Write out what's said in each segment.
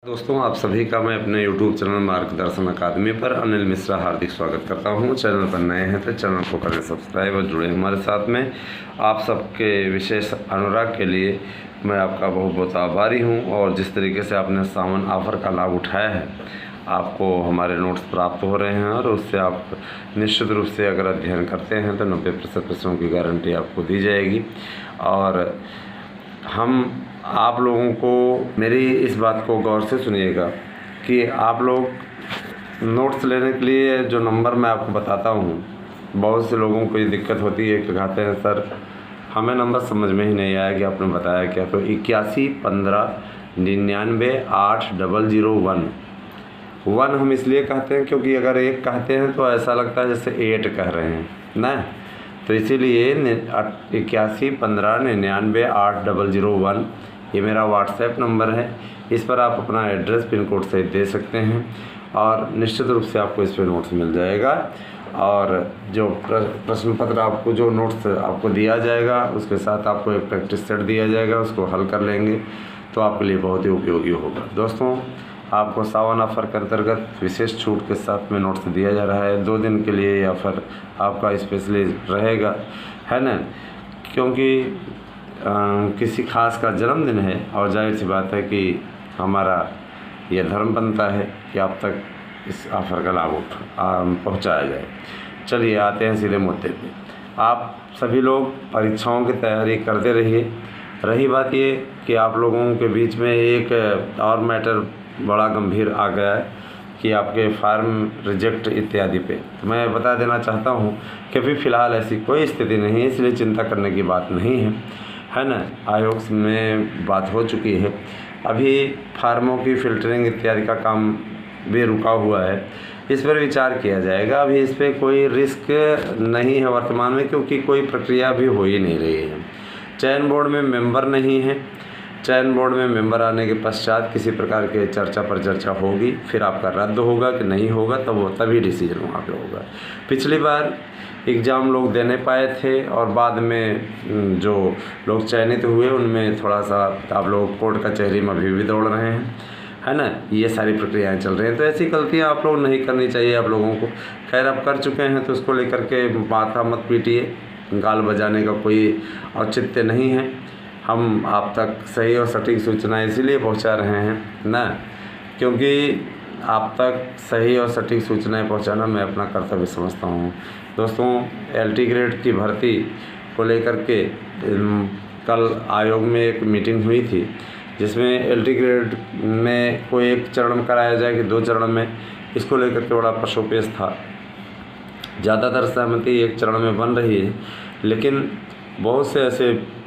दोस्तों, आप सभी का मैं अपने YouTube चैनल मार्गदर्शन अकादमी पर अनिल मिश्रा हार्दिक स्वागत करता हूं। चैनल पर नए हैं तो चैनल को करें सब्सक्राइब और जुड़े हमारे साथ में। आप सबके विशेष अनुराग के लिए मैं आपका बहुत बहुत आभारी हूं। और जिस तरीके से आपने सावन ऑफ़र का लाभ उठाया है, आपको हमारे नोट्स प्राप्त हो रहे हैं और उससे आप निश्चित रूप से अगर अध्ययन करते हैं तो 90% प्रश्नों की गारंटी आपको दी जाएगी। और हम आप लोगों को मेरी इस बात को गौर से सुनिएगा कि आप लोग नोट्स लेने के लिए जो नंबर मैं आपको बताता हूँ, बहुत से लोगों को ये दिक्कत होती है कि कहते हैं सर हमें नंबर समझ में ही नहीं आया कि आपने बताया क्या। तो 8115998001 1 हम इसलिए कहते हैं क्योंकि अगर 1 कहते हैं तो ऐसा लगता है जैसे 8 कह रहे हैं ना। तो इसीलिए 8115998001 ये मेरा व्हाट्सएप नंबर है। इस पर आप अपना एड्रेस पिन कोड सहित दे सकते हैं और निश्चित रूप से आपको इस पर नोट्स मिल जाएगा। और जो प्रश्न पत्र आपको जो नोट्स आपको दिया जाएगा उसके साथ आपको एक प्रैक्टिस सेट दिया जाएगा, उसको हल कर लेंगे तो आपके लिए बहुत ही उपयोगी होगा। दोस्तों, आपको सावन ऑफ़र के अंतर्गत विशेष छूट के साथ में नोट्स दिया जा रहा है। 2 दिन के लिए ये ऑफ़र आपका स्पेशली रहेगा, है ना, क्योंकि किसी खास का जन्मदिन है और जाहिर सी बात है कि हमारा यह धर्म बनता है कि आप तक इस ऑफ़र का लाभ पहुँचाया जाए। चलिए आते हैं सीधे मुद्दे पे। आप सभी लोग परीक्षाओं की तैयारी करते रहिए। रही बात ये कि आप लोगों के बीच में एक और मैटर बड़ा गंभीर आ गया है कि आपके फार्म रिजेक्ट इत्यादि पे, तो मैं बता देना चाहता हूँ कि अभी फ़िलहाल ऐसी कोई स्थिति नहीं है, इसलिए चिंता करने की बात नहीं है ना। आयोग में बात हो चुकी है, अभी फार्मों की फ़िल्टरिंग इत्यादि का काम भी रुका हुआ है, इस पर विचार किया जाएगा। अभी इस पर कोई रिस्क नहीं है वर्तमान में, क्योंकि कोई प्रक्रिया भी हो ही नहीं रही है। चयन बोर्ड में मेंबर नहीं है। चयन बोर्ड में मेंबर आने के पश्चात किसी प्रकार के चर्चा पर चर्चा होगी, फिर आपका रद्द होगा कि नहीं होगा तब वो तभी डिसीजन वहाँ पे होगा। पिछली बार एग्ज़ाम लोग देने पाए थे और बाद में जो लोग चयनित हुए उनमें थोड़ा सा आप लोग कोर्ट कचहरी में अभी भी दौड़ रहे हैं, है ना। ये सारी प्रक्रियाएं चल रही हैं, तो ऐसी गलतियां आप लोग नहीं करनी चाहिए आप लोगों को। खैर आप कर चुके हैं तो उसको लेकर के माथा मत पीटिए, गाल बजाने का कोई औचित्य नहीं है। हम आप तक सही और सटीक सूचना इसीलिए पहुंचा रहे हैं ना, क्योंकि आप तक सही और सटीक सूचनाएं पहुंचाना मैं अपना कर्तव्य समझता हूं। दोस्तों, LT ग्रेड की भर्ती को लेकर के कल आयोग में एक मीटिंग हुई थी, जिसमें LT ग्रेड में कोई एक चरण में कराया जाए कि 2 चरण में, इसको लेकर के बड़ा पशोपेश था। ज़्यादातर सहमति एक चरण में बन रही है, लेकिन बहुत से ऐसे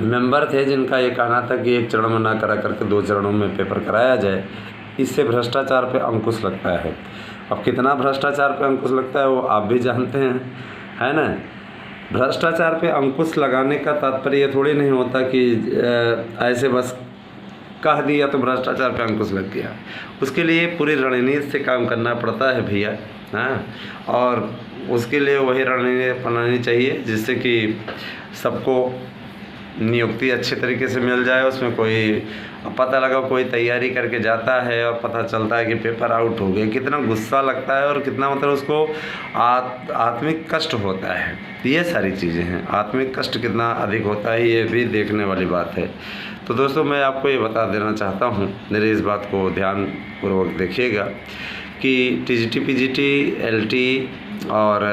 मेंबर थे जिनका ये कहना था कि एक चरण में ना करा करके 2 चरणों में पेपर कराया जाए। इससे भ्रष्टाचार पे अंकुश लगता है। अब कितना भ्रष्टाचार पे अंकुश लगता है वो आप भी जानते हैं, है ना। भ्रष्टाचार पे अंकुश लगाने का तात्पर्य ये थोड़ी नहीं होता कि ऐसे बस कह दिया तो भ्रष्टाचार पे अंकुश लग गया। उसके लिए पूरी रणनीति से काम करना पड़ता है भैया, हाँ। और उसके लिए वही रणनीति अपनानी चाहिए जिससे कि सबको नियुक्ति अच्छे तरीके से मिल जाए। उसमें कोई पता लगा कोई तैयारी करके जाता है और पता चलता है कि पेपर आउट हो गया, कितना गुस्सा लगता है और कितना मतलब उसको आत्मिक कष्ट होता है। ये सारी चीज़ें हैं, आत्मिक कष्ट कितना अधिक होता है ये भी देखने वाली बात है। तो दोस्तों, मैं आपको ये बता देना चाहता हूँ, मेरी इस बात को ध्यानपूर्वक देखिएगा कि TGT PGT LT और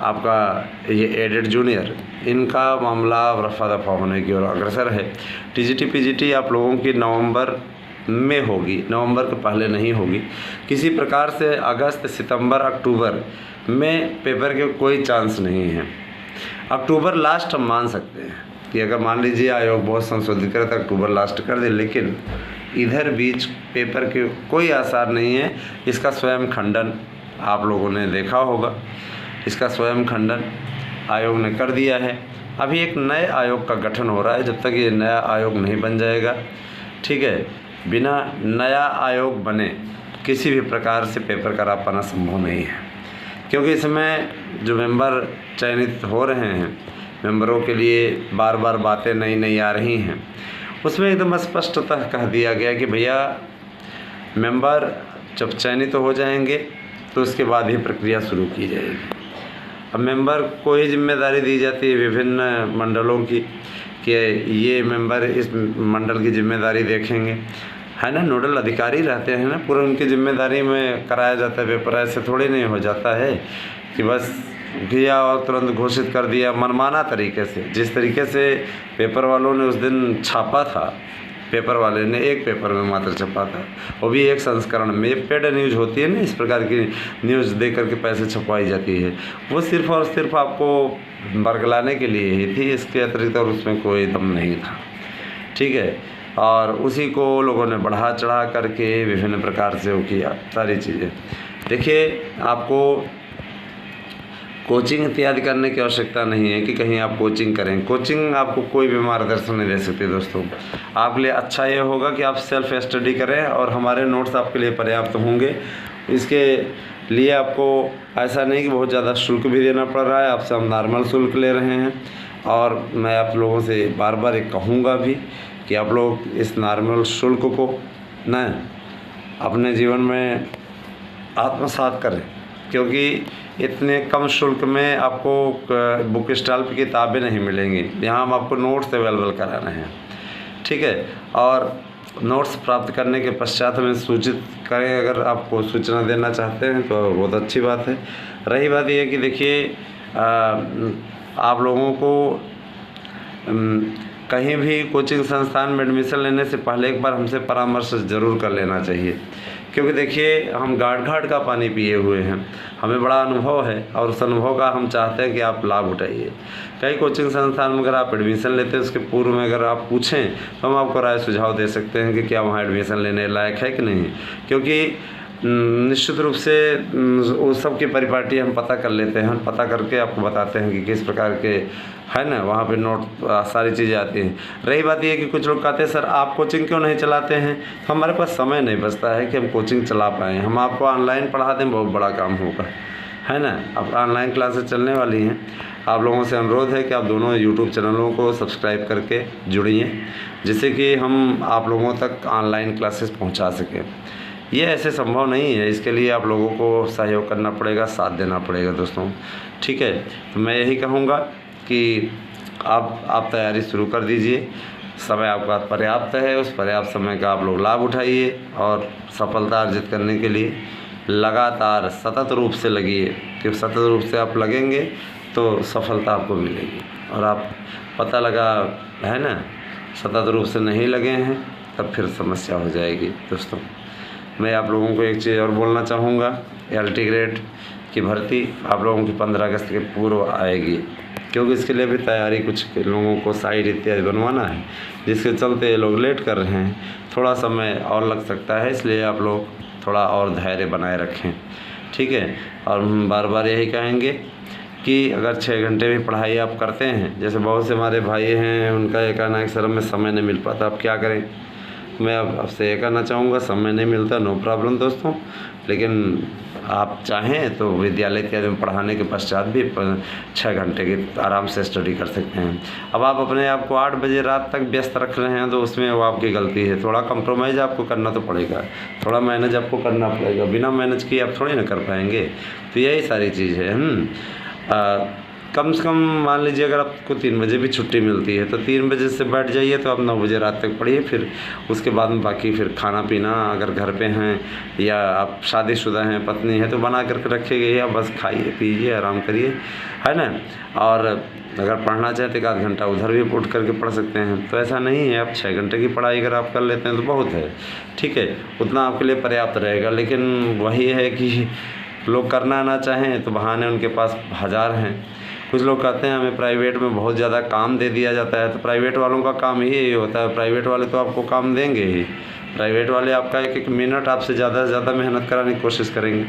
आपका ये एडेड जूनियर, इनका मामला रफा दफा होने की ओर अग्रसर है। TGT PGT आप लोगों की नवंबर में होगी, नवंबर के पहले नहीं होगी। किसी प्रकार से अगस्त सितंबर अक्टूबर में पेपर के कोई चांस नहीं है। अक्टूबर लास्ट हम मान सकते हैं कि अगर मान लीजिए आयोग बहुत संशोधित करे तो अक्टूबर लास्ट कर दे, लेकिन इधर बीच पेपर के कोई आसार नहीं है। इसका स्वयं खंडन आप लोगों ने देखा होगा, इसका स्वयं खंडन आयोग ने कर दिया है। अभी एक नए आयोग का गठन हो रहा है, जब तक ये नया आयोग नहीं बन जाएगा, ठीक है, बिना नया आयोग बने किसी भी प्रकार से पेपर करा पाना संभव नहीं है। क्योंकि इसमें जो मेंबर चयनित हो रहे हैं, मेंबरों के लिए बार बार बातें नई नई आ रही हैं उसमें एकदम स्पष्टतः कह दिया गया कि भैया मेंबर जब चयनित हो जाएंगे तो उसके बाद ही प्रक्रिया शुरू की जाएगी। अब मेंबर को ही जिम्मेदारी दी जाती है विभिन्न मंडलों की कि ये मेंबर इस मंडल की जिम्मेदारी देखेंगे, है ना। नोडल अधिकारी रहते हैं ना, पूरा उनकी जिम्मेदारी में कराया जाता है पेपर। ऐसे थोड़ी नहीं हो जाता है कि बस किया और तुरंत घोषित कर दिया मनमाना तरीके से। जिस तरीके से पेपर वालों ने उस दिन छापा था, पेपर वाले ने एक पेपर में मात्र छपा था, वो भी एक संस्करण में। ये पेड न्यूज़ होती है ना, इस प्रकार की न्यूज़ दे करके पैसे छपवाई जाती है, वो सिर्फ़ और सिर्फ आपको बरगलाने के लिए ही थी, इसके अतिरिक्त और उसमें कोई दम नहीं था, ठीक है। और उसी को लोगों ने बढ़ा चढ़ा करके विभिन्न प्रकार से वो किया सारी चीज़ें। देखिए, आपको कोचिंग इत्यादि करने की आवश्यकता नहीं है कि कहीं आप कोचिंग करें। कोचिंग आपको कोई भी मार्गदर्शन नहीं दे सकती दोस्तों। आपके लिए अच्छा ये होगा कि आप सेल्फ स्टडी करें और हमारे नोट्स आपके लिए पर्याप्त होंगे। इसके लिए आपको ऐसा नहीं कि बहुत ज़्यादा शुल्क भी देना पड़ रहा है, आपसे हम नॉर्मल शुल्क ले रहे हैं। और मैं आप लोगों से बार बार एक कहूँगा भी कि आप लोग इस नॉर्मल शुल्क को न अपने जीवन में आत्मसात करें, क्योंकि इतने कम शुल्क में आपको बुक स्टॉल पर किताबें नहीं मिलेंगी। यहाँ हम आपको नोट्स अवेलेबल करा रहे हैं, ठीक है। और नोट्स प्राप्त करने के पश्चात हमें सूचित करें, अगर आपको सूचना देना चाहते हैं तो बहुत अच्छी बात है। रही बात यह कि देखिए, आप लोगों को कहीं भी कोचिंग संस्थान में एडमिशन लेने से पहले एक बार हमसे परामर्श ज़रूर कर लेना चाहिए, क्योंकि देखिए हम घाट घाट का पानी पिए हुए हैं, हमें बड़ा अनुभव है और उस अनुभव का हम चाहते हैं कि आप लाभ उठाइए। कई कोचिंग संस्थान में अगर आप एडमिशन लेते हैं उसके पूर्व में अगर आप पूछें तो हम आपको राय सुझाव दे सकते हैं कि क्या वहाँ एडमिशन लेने लायक है कि नहीं, क्योंकि निश्चित रूप से उस सब की परिपाटी हम पता कर लेते हैं। हम पता करके आपको बताते हैं कि किस प्रकार के है ना वहाँ पे नोट सारी चीज़ें आती हैं। रही बात ये कि कुछ लोग कहते हैं सर आप कोचिंग क्यों नहीं चलाते हैं, तो हमारे पास समय नहीं बचता है कि हम कोचिंग चला पाएँ। हम आपको ऑनलाइन पढ़ा दें, बहुत बड़ा काम होगा, है ना। अब ऑनलाइन क्लासेस चलने वाली हैं। आप लोगों से अनुरोध है कि आप दोनों यूट्यूब चैनलों को सब्सक्राइब करके जुड़िए, जिससे कि हम आप लोगों तक ऑनलाइन क्लासेस पहुँचा सकें। ये ऐसे संभव नहीं है, इसके लिए आप लोगों को सहयोग करना पड़ेगा, साथ देना पड़ेगा दोस्तों, ठीक है। तो मैं यही कहूँगा कि आप तैयारी शुरू कर दीजिए। समय आपका पर्याप्त है, उस पर्याप्त समय का आप लोग लाभ उठाइए और सफलता अर्जित करने के लिए लगातार सतत रूप से लगिए, क्योंकि सतत रूप से आप लगेंगे तो सफलता आपको मिलेगी। और आप पता लगा है ना सतत रूप से नहीं लगे हैं तब फिर समस्या हो जाएगी दोस्तों। मैं आप लोगों को एक चीज़ और बोलना चाहूँगा, LT ग्रेड की भर्ती आप लोगों की 15 अगस्त के पूर्व आएगी, क्योंकि इसके लिए भी तैयारी कुछ लोगों को साइट इत्यादि बनवाना है, जिसके चलते ये लोग लेट कर रहे हैं। थोड़ा समय और लग सकता है, इसलिए आप लोग थोड़ा और धैर्य बनाए रखें, ठीक है। और हम बार बार यही कहेंगे कि अगर 6 घंटे भी पढ़ाई आप करते हैं, जैसे बहुत से हमारे भाई हैं उनका ये कहना है कि सर में समय नहीं मिल पाता, अब क्या करें। मैं आपसे ये कहना चाहूँगा समय नहीं मिलता, नो प्रॉब्लम दोस्तों, लेकिन आप चाहें तो विद्यालय इत्यादि में पढ़ाने के पश्चात भी 6 घंटे की आराम से स्टडी कर सकते हैं। अब आप अपने आप को 8 बजे रात तक व्यस्त रख रहे हैं तो उसमें वो आपकी गलती है। थोड़ा कंप्रोमाइज़ आपको करना तो पड़ेगा, थोड़ा मैनेज आपको करना पड़ेगा, बिना मैनेज किए आप थोड़ी ना कर पाएंगे। तो यही सारी चीज़ है। कम से कम मान लीजिए अगर आपको 3 बजे भी छुट्टी मिलती है तो 3 बजे से बैठ जाइए तो आप 9 बजे रात तक पढ़िए। फिर उसके बाद में बाकी फिर खाना पीना अगर घर पे हैं या आप शादीशुदा हैं, पत्नी है, तो बना करके रखिए, या बस खाइए पीजिए आराम करिए, है ना। और अगर पढ़ना चाहते 1 घंटा उधर भी उठ करके पढ़ सकते हैं। तो ऐसा नहीं है, आप 6 घंटे की पढ़ाई अगर आप कर लेते हैं तो बहुत है, ठीक है, उतना आपके लिए पर्याप्त रहेगा। लेकिन वही है कि लोग करना ना चाहें तो बहाने उनके पास हज़ार हैं। कुछ लोग कहते हैं हमें प्राइवेट में बहुत ज़्यादा काम दे दिया जाता है, तो प्राइवेट वालों का काम ही यही होता है। प्राइवेट वाले तो आपको काम देंगे ही, प्राइवेट वाले आपका 1-1 मिनट आपसे ज़्यादा से ज़्यादा मेहनत कराने की कोशिश करेंगे,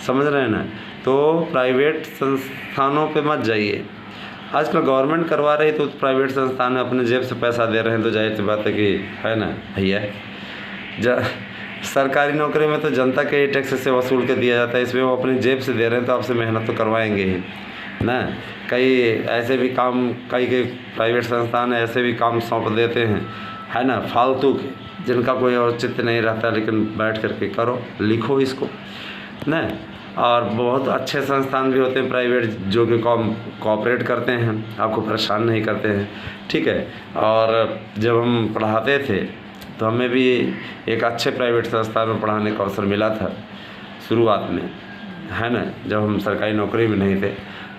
समझ रहे हैं ना। तो प्राइवेट संस्थानों पे मत जाइए। आजकल गवर्नमेंट करवा रही तो प्राइवेट संस्थान अपने जेब से पैसा दे रहे हैं, तो जाहिर सी बात है कि है ना भैया। सरकारी नौकरी में तो जनता के टैक्स से वसूल के दिया जाता है, इसमें वो अपनी जेब से दे रहे हैं तो आपसे मेहनत तो करवाएंगे ही ना। कई ऐसे भी काम, कई प्राइवेट संस्थान ऐसे भी काम सौंप देते हैं है ना, फालतू के, जिनका कोई औचित्य नहीं रहता, लेकिन बैठ करके करो, लिखो इसको ना। और बहुत अच्छे संस्थान भी होते हैं प्राइवेट, जो कि कोऑपरेट करते हैं, आपको परेशान नहीं करते हैं, ठीक है। और जब हम पढ़ाते थे तो हमें भी एक अच्छे प्राइवेट संस्थान में पढ़ाने का अवसर मिला था शुरुआत में, है ना, जब हम सरकारी नौकरी में नहीं थे।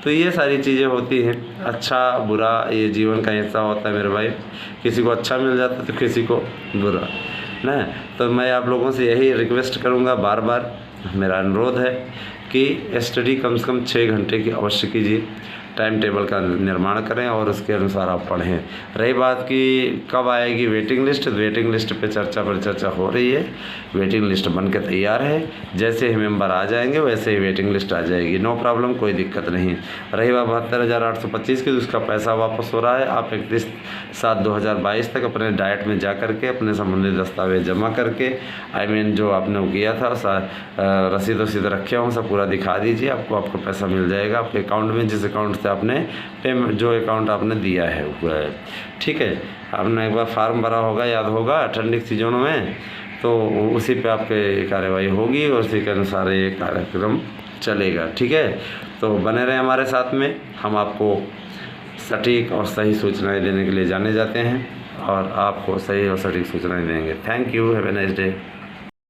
तो ये सारी चीज़ें होती हैं, अच्छा बुरा ये जीवन का हिस्सा होता है मेरे भाई। किसी को अच्छा मिल जाता है तो किसी को बुरा ना। तो मैं आप लोगों से यही रिक्वेस्ट करूँगा, बार बार मेरा अनुरोध है कि स्टडी कम से कम 6 घंटे की अवश्य कीजिए, टाइम टेबल का निर्माण करें और उसके अनुसार आप पढ़ें। रही बात कि कब आएगी वेटिंग लिस्ट, तो वेटिंग लिस्ट पे चर्चा हो रही है। वेटिंग लिस्ट बन के तैयार है, जैसे ही मेंबर आ जाएंगे वैसे ही वेटिंग लिस्ट आ जाएगी, नो प्रॉब्लम, कोई दिक्कत नहीं। रही बात 72,825 की, तो उसका पैसा वापस हो रहा है। आप 31/7/2022 तक अपने डाइट में जा करके अपने संबंधित दस्तावेज जमा करके, जो आपने वो किया था रसीद वसीद रखे हों सब पूरा दिखा दीजिए, आपको पैसा मिल जाएगा आपके अकाउंट में, जिस अकाउंट से आपने पेमेंट, जो अकाउंट आपने दिया है वो है, ठीक है। आपने एक बार फार्म भरा होगा, याद होगा, ठंडी के सीजनों में, तो उसी पे आपके कार्यवाही होगी और उसी के अनुसार ये कार्यक्रम चलेगा, ठीक है। तो बने रहें हमारे साथ में, हम आपको सटीक और सही सूचनाएं देने के लिए जाने जाते हैं और आपको सही और सटीक सूचनाएं देंगे। Thank you, have a nice day.